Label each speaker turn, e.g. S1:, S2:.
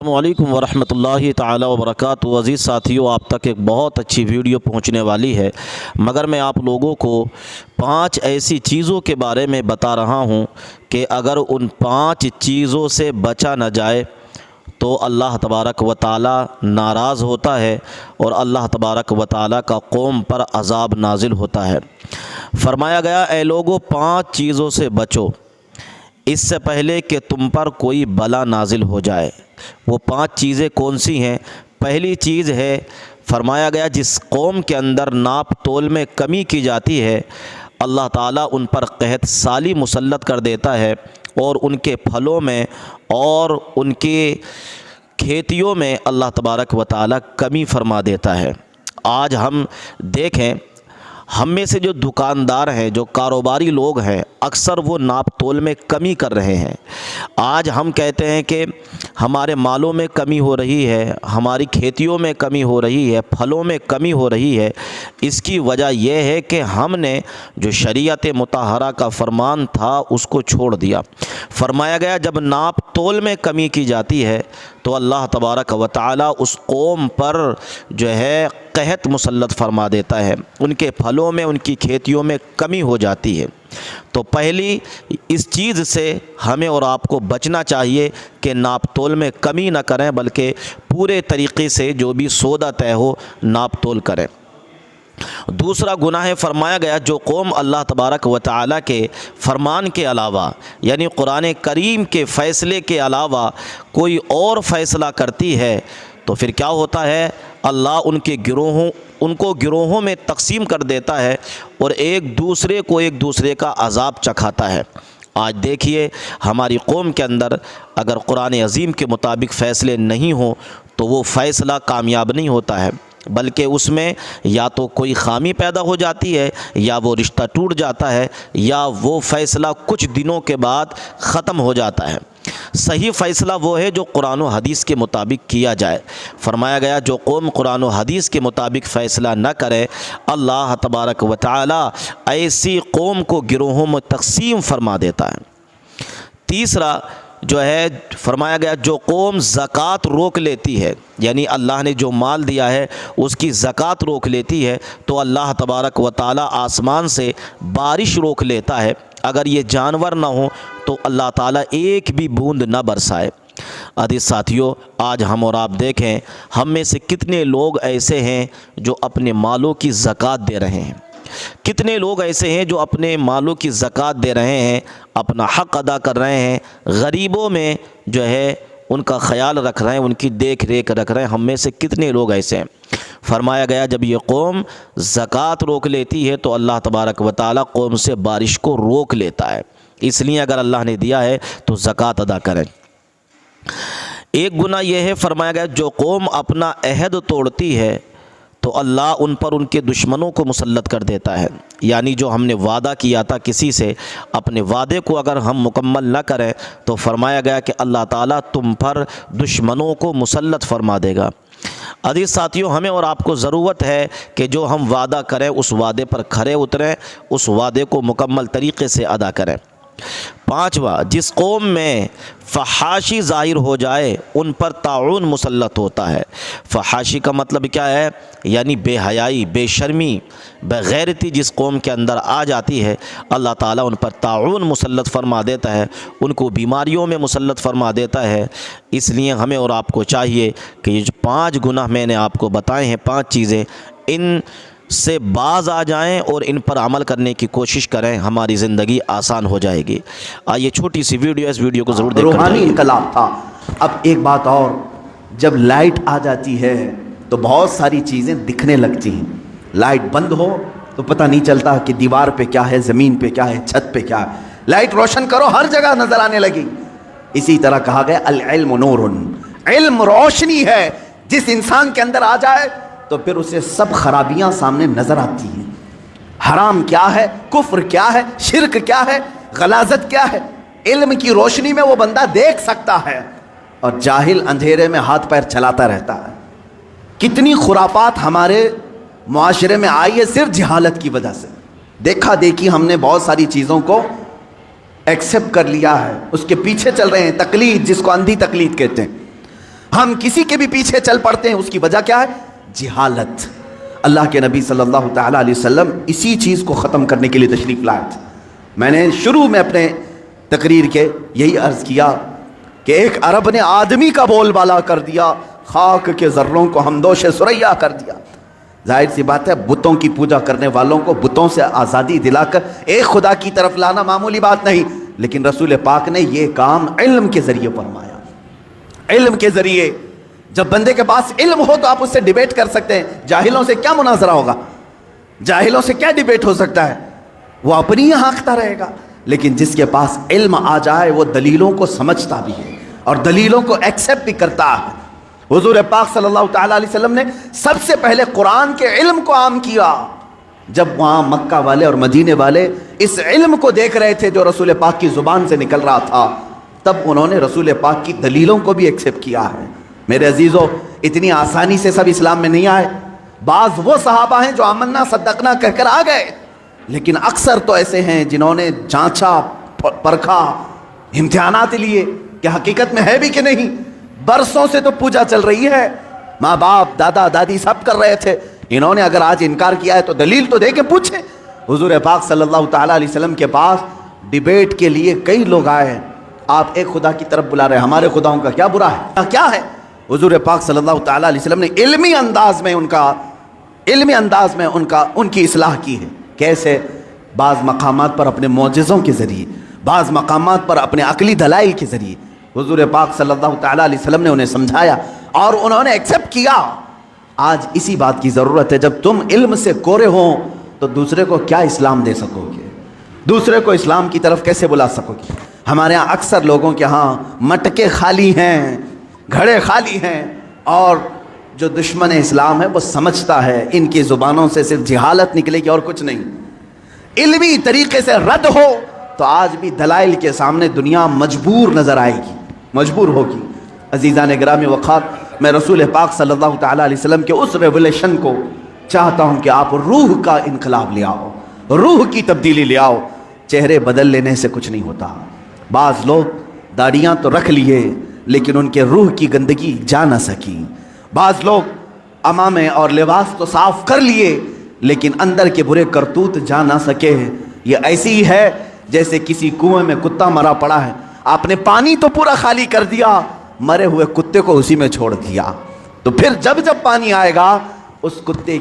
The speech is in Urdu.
S1: السلام علیکم ورحمۃ اللہ تعالی وبرکاتہ۔ عزیز ساتھیوں، آپ تک ایک بہت اچھی ویڈیو پہنچنے والی ہے، مگر میں آپ لوگوں کو 5 ایسی چیزوں کے بارے میں بتا رہا ہوں کہ اگر ان 5 چیزوں سے بچا نہ جائے تو اللہ تبارک و تعالی ناراض ہوتا ہے اور اللہ تبارک و تعالی کا قوم پر عذاب نازل ہوتا ہے۔ فرمایا گیا، اے لوگو 5 چیزوں سے بچو اس سے پہلے کہ تم پر کوئی بلا نازل ہو جائے۔ وہ 5 چیزیں کون سی ہیں؟ پہلی چیز ہے، فرمایا گیا جس قوم کے اندر ناپ تول میں کمی کی جاتی ہے اللہ تعالیٰ ان پر قحط سالی مسلط کر دیتا ہے اور ان کے پھلوں میں اور ان کے کھیتیوں میں اللہ تبارک و تعالیٰ کمی فرما دیتا ہے۔ آج ہم دیکھیں، ہم میں سے جو دکاندار ہیں، جو کاروباری لوگ ہیں، اکثر وہ ناپ تول میں کمی کر رہے ہیں۔ آج ہم کہتے ہیں کہ ہمارے مالوں میں کمی ہو رہی ہے، ہماری کھیتیوں میں کمی ہو رہی ہے، پھلوں میں کمی ہو رہی ہے۔ اس کی وجہ یہ ہے کہ ہم نے جو شریعت مطہرہ کا فرمان تھا اس کو چھوڑ دیا۔ فرمایا گیا جب ناپ تول میں کمی کی جاتی ہے تو اللہ تبارک و تعالی اس قوم پر جو ہے قحط مسلط فرما دیتا ہے، ان کے پھلوں میں، ان کی کھیتیوں میں کمی ہو جاتی ہے۔ تو پہلی اس چیز سے ہمیں اور آپ کو بچنا چاہیے کہ ناپ تول میں کمی نہ کریں، بلکہ پورے طریقے سے جو بھی سودا طے ہو ناپ تول کریں۔ دوسرا گناہ ہے، فرمایا گیا جو قوم اللہ تبارک و تعالیٰ کے فرمان کے علاوہ، یعنی قرآن کریم کے فیصلے کے علاوہ کوئی اور فیصلہ کرتی ہے تو پھر کیا ہوتا ہے، اللہ ان کو گروہوں میں تقسیم کر دیتا ہے اور ایک دوسرے کا عذاب چکھاتا ہے۔ آج دیکھیے ہماری قوم کے اندر اگر قرآن عظیم کے مطابق فیصلے نہیں ہوں تو وہ فیصلہ کامیاب نہیں ہوتا ہے، بلکہ اس میں یا تو کوئی خامی پیدا ہو جاتی ہے، یا وہ رشتہ ٹوٹ جاتا ہے، یا وہ فیصلہ کچھ دنوں کے بعد ختم ہو جاتا ہے۔ صحیح فیصلہ وہ ہے جو قرآن و حدیث کے مطابق کیا جائے۔ فرمایا گیا جو قوم قرآن و حدیث کے مطابق فیصلہ نہ کرے اللہ تبارک و تعالی ایسی قوم کو گروہوں میں تقسیم فرما دیتا ہے۔ تیسرا جو ہے، فرمایا گیا جو قوم زکوٰۃ روک لیتی ہے، یعنی اللہ نے جو مال دیا ہے اس کی زکوٰۃ روک لیتی ہے تو اللہ تبارک و تعالی آسمان سے بارش روک لیتا ہے۔ اگر یہ جانور نہ ہوں تو اللہ تعالیٰ ایک بھی بوند نہ برسائے۔ عزیز ساتھیوں، آج ہم اور آپ دیکھیں ہم میں سے کتنے لوگ ایسے ہیں جو اپنے مالوں کی زکوٰۃ دے رہے ہیں، کتنے لوگ ایسے ہیں جو اپنے مالوں کی زکوٰۃ دے رہے ہیں، اپنا حق ادا کر رہے ہیں، غریبوں میں جو ہے ان کا خیال رکھ رہے ہیں، ان کی دیکھ ریکھ رکھ رہے ہیں۔ ہم میں سے کتنے لوگ ایسے ہیں؟ فرمایا گیا جب یہ قوم زکوٰۃ روک لیتی ہے تو اللہ تبارک و تعالی قوم سے بارش کو روک لیتا ہے۔ اس لیے اگر اللہ نے دیا ہے تو زکوٰۃ ادا کریں۔ ایک گناہ یہ ہے، فرمایا گیا جو قوم اپنا عہد توڑتی ہے تو اللہ ان پر ان کے دشمنوں کو مسلط کر دیتا ہے۔ یعنی جو ہم نے وعدہ کیا تھا کسی سے، اپنے وعدے کو اگر ہم مکمل نہ کریں تو فرمایا گیا کہ اللہ تعالیٰ تم پر دشمنوں کو مسلط فرما دے گا۔ عزیز ساتھیوں، ہمیں اور آپ کو ضرورت ہے کہ جو ہم وعدہ کریں اس وعدے پر کھرے اتریں، اس وعدے کو مکمل طریقے سے ادا کریں۔ 5واں، جس قوم میں فحاشی ظاہر ہو جائے ان پر طاعون مسلط ہوتا ہے۔ فحاشی کا مطلب کیا ہے؟ یعنی بے حیائی، بے شرمی، بغیرتی جس قوم کے اندر آ جاتی ہے اللہ تعالیٰ ان پر طاعون مسلط فرما دیتا ہے، ان کو بیماریوں میں مسلط فرما دیتا ہے۔ اس لیے ہمیں اور آپ کو چاہیے کہ یہ جو 5 گناہ میں نے آپ کو بتائے ہیں، 5 چیزیں، ان سے باز آ جائیں اور ان پر عمل کرنے کی کوشش کریں، ہماری زندگی آسان ہو جائے گی۔ آئیے چھوٹی سی ویڈیو، اس ویڈیو کو ضرور دیکھ کر
S2: روحانی انقلاب تھا۔ اب ایک بات اور، جب لائٹ آ جاتی ہے تو بہت ساری چیزیں دکھنے لگتی ہیں۔ لائٹ بند ہو تو پتہ نہیں چلتا کہ دیوار پہ کیا ہے، زمین پہ کیا ہے، چھت پہ کیا ہے۔ لائٹ روشن کرو ہر جگہ نظر آنے لگی۔ اسی طرح کہا گیا العلم نور، علم روشنی ہے، جس انسان کے اندر آ جائے تو پھر اسے سب خرابیاں سامنے نظر آتی ہیں۔ حرام کیا ہے، کفر کیا ہے، شرک کیا ہے، غلاظت کیا ہے، علم کی روشنی میں وہ بندہ دیکھ سکتا ہے، اور جاہل اندھیرے میں ہاتھ پیر چلاتا رہتا ہے۔ کتنی خرافات ہمارے معاشرے میں آئی ہے صرف جہالت کی وجہ سے۔ دیکھا دیکھی ہم نے بہت ساری چیزوں کو ایکسیپٹ کر لیا ہے، اس کے پیچھے چل رہے ہیں، تقلید جس کو اندھی تقلید کہتے ہیں۔ ہم کسی کے بھی پیچھے چل پڑتے ہیں، اس کی وجہ کیا ہے؟ جہالت۔ اللہ کے نبی صلی اللہ تعالیٰ علیہ وسلم اسی چیز کو ختم کرنے کے لیے تشریف لائے تھے۔ میں نے شروع میں اپنے تقریر کے یہی عرض کیا کہ ایک عرب نے آدمی کا بول بالا کر دیا، خاک کے ذروں کو ہمدوش ثریا کر دیا۔ ظاہر سی بات ہے، بتوں کی پوجا کرنے والوں کو بتوں سے آزادی دلا کر ایک خدا کی طرف لانا معمولی بات نہیں، لیکن رسول پاک نے یہ کام علم کے ذریعے فرمایا۔ علم کے ذریعے، جب بندے کے پاس علم ہو تو آپ اس سے ڈیبیٹ کر سکتے ہیں۔ جاہلوں سے کیا مناظرہ ہوگا؟ جاہلوں سے کیا ڈیبیٹ ہو سکتا ہے؟ وہ اپنی ہی ہانکتا رہے گا۔ لیکن جس کے پاس علم آ جائے وہ دلیلوں کو سمجھتا بھی ہے اور دلیلوں کو ایکسیپٹ بھی کرتا ہے۔ حضور پاک صلی اللہ تعالیٰ علیہ وسلم نے سب سے پہلے قرآن کے علم کو عام کیا۔ جب وہاں مکہ والے اور مدینے والے اس علم کو دیکھ رہے تھے جو رسول پاک کی زبان سے نکل رہا تھا، تب انہوں نے رسول پاک کی دلیلوں کو بھی ایکسیپٹ کیا ہے۔ میرے عزیزو، اتنی آسانی سے سب اسلام میں نہیں آئے۔ بعض وہ صحابہ ہیں جو آمنا صدقنا کہہ کر آ گئے، لیکن اکثر تو ایسے ہیں جنہوں نے جانچا، پرکھا، امتحانات لیے کہ حقیقت میں ہے بھی کہ نہیں۔ برسوں سے تو پوجا چل رہی ہے، ماں باپ دادا دادی سب کر رہے تھے، انہوں نے اگر آج انکار کیا ہے تو دلیل تو دے کے پوچھیں۔ حضور پاک صلی اللہ تعالیٰ علیہ وسلم کے پاس ڈیبیٹ کے لیے کئی لوگ آئے۔ آپ ایک خدا کی طرف بلا رہے ہیں، ہمارے خداؤں کا کیا برا ہے؟ کیا ہے؟ حضور پاک صلی اللہ تعالیٰ علیہ وسلم نے علمی انداز میں ان کی اصلاح کی ہے۔ کیسے؟ بعض مقامات پر اپنے معجزوں کے ذریعے، بعض مقامات پر اپنے عقلی دلائل کے ذریعے حضور پاک صلی اللہ تعالیٰ علیہ وسلم نے انہیں سمجھایا اور انہوں نے ایکسیپٹ کیا۔ آج اسی بات کی ضرورت ہے، جب تم علم سے کورے ہو تو دوسرے کو کیا اسلام دے سکو گے؟ دوسرے کو اسلام کی طرف کیسے بلا سکو گے؟ ہمارے ہاں اکثر لوگوں کے ہاں مٹکے خالی ہیں، گھڑے خالی ہیں، اور جو دشمن اسلام ہے وہ سمجھتا ہے ان کی زبانوں سے صرف جہالت نکلے گی اور کچھ نہیں۔ علمی طریقے سے رد ہو تو آج بھی دلائل کے سامنے دنیا مجبور نظر آئے گی، مجبور ہوگی۔ عزیزان گرامی وقار، میں رسول پاک صلی اللہ تعالیٰ علیہ وسلم کے اس ریولیشن کو چاہتا ہوں کہ آپ روح کا انقلاب لے آؤ، روح کی تبدیلی لے آؤ۔ چہرے بدل لینے سے کچھ نہیں ہوتا۔ بعض لوگ داڑیاں تو رکھ لیے لیکن ان کے روح کی گندگی جا نہ سکی۔ بعض لوگ عمامے اور لباس تو صاف کر لیے لیکن اندر کے برے کرتوت جا نہ سکے۔ یہ ایسی ہی ہے جیسے کسی کنویں میں کتا مرا پڑا ہے، آپ نے پانی تو پورا خالی کر دیا، مرے ہوئے کتے کو اسی میں چھوڑ دیا، تو پھر جب پانی آئے گا اس کتے کی